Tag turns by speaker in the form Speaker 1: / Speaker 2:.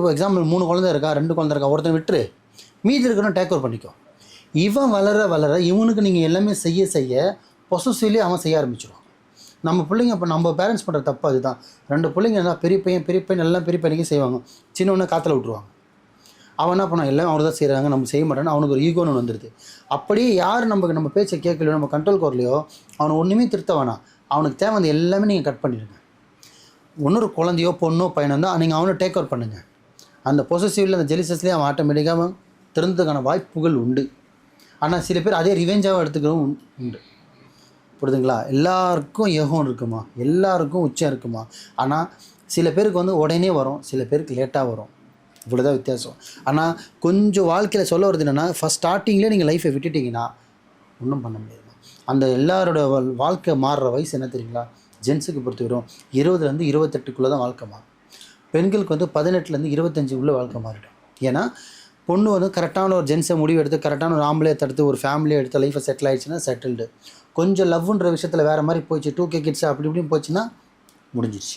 Speaker 1: இப்போ எக்ஸாம்பிள் 3 குழந்தை இருக்கா, 2 குழந்தை இருக்கா, ஒருத்தன் விட்டுரு, மீதி இருக்கணும் டேக் ஓவர் பண்ணிக்கோ. இவன் வளர வளர இவனுக்கு நீங்கள் எல்லாமே செய்ய செய்ய பொசசிவ்லி அவன் செய்ய ஆரம்பிச்சிடும். நம்ம பிள்ளைங்க இப்போ நம்ம பேரண்ட்ஸ் பண்ணுற தப்பு அதுதான். 2 பிள்ளைங்க எல்லாம் பெரிய பையன் எல்லாம் பெரிய பையனுக்கு செய்வாங்க, சின்னவொன்னே காற்றுல விட்ருவாங்க. அவன் என்ன பண்ணான், எல்லாம் அவனை தான் செய்கிறாங்க, நம்ம செய்ய மாட்டேன்னு அவனுக்கு ஒரு ஈகோன்னு வந்துடுது. அப்படியே யார் நம்ம பேச்சை கேட்கலையோ, நம்ம கண்ட்ரோல் குறலையோ, அவனை ஒன்றுமே திருத்த வேணாம். அவனுக்கு தேவை அந்த எல்லாமே நீங்கள் கட் பண்ணிடுங்க. இன்னொரு குழந்தையோ பொண்ணோ பையனோ தான் நீங்கள் அவனை டேக் ஓவர் பண்ணுங்கள். அந்த பொசசிவ்ல அந்த ஜெலிசஸ்லேயே அவன் ஆட்டோமேட்டிக்காக திறந்ததுக்கான வாய்ப்புகள் உண்டு. ஆனால் சில பேர் அதே ரிவெஞ்சாகவும் எடுத்துக்கிறதும் உண்டு. புரியுதுங்களா? எல்லாருக்கும் ஏகம் இருக்குமா, எல்லாருக்கும் உச்சம் இருக்குமா. ஆனால் சில பேருக்கு உடனே வரும், சில பேருக்கு லேட்டாக வரும். இவ்வளோதான் வித்தியாசம். ஆனால் கொஞ்சம் வாழ்க்கையில் சொல்ல வருது என்னென்னா, ஃபஸ்ட் ஸ்டார்டிங்லேயே நீங்கள் லைஃப்பை விட்டுட்டிங்கன்னா ஒன்றும் பண்ண முடியாது. அந்த எல்லாரோட வாழ்க்கை மாறுற வயசு என்ன தெரியுங்களா? ஜென்ஸுக்கு பொறுத்த வரும் 20லேருந்து 28க்குள்ளே தான் வாழ்க்கை மாறும். பெண்களுக்கு 18லேருந்து 25 உள்ள வாழ்க்கை மாறிடும். ஏன்னா பொண்ணு கரெக்டான ஒரு ஜென்ஸை முடிவு எடுத்து கரெக்டான ஒரு ஆம்பளையை தடுத்து ஒரு ஃபேமிலியை எடுத்து லைஃப்பை செட்டில் ஆகிடுச்சுன்னா செட்டில்டு. கொஞ்சம் லவ்ன்ற விஷயத்தில் வேறு மாதிரி போயிடுச்சு, 2K கிட்ஸ் அப்படி இப்படின்னு போச்சுன்னா முடிஞ்சிடுச்சு.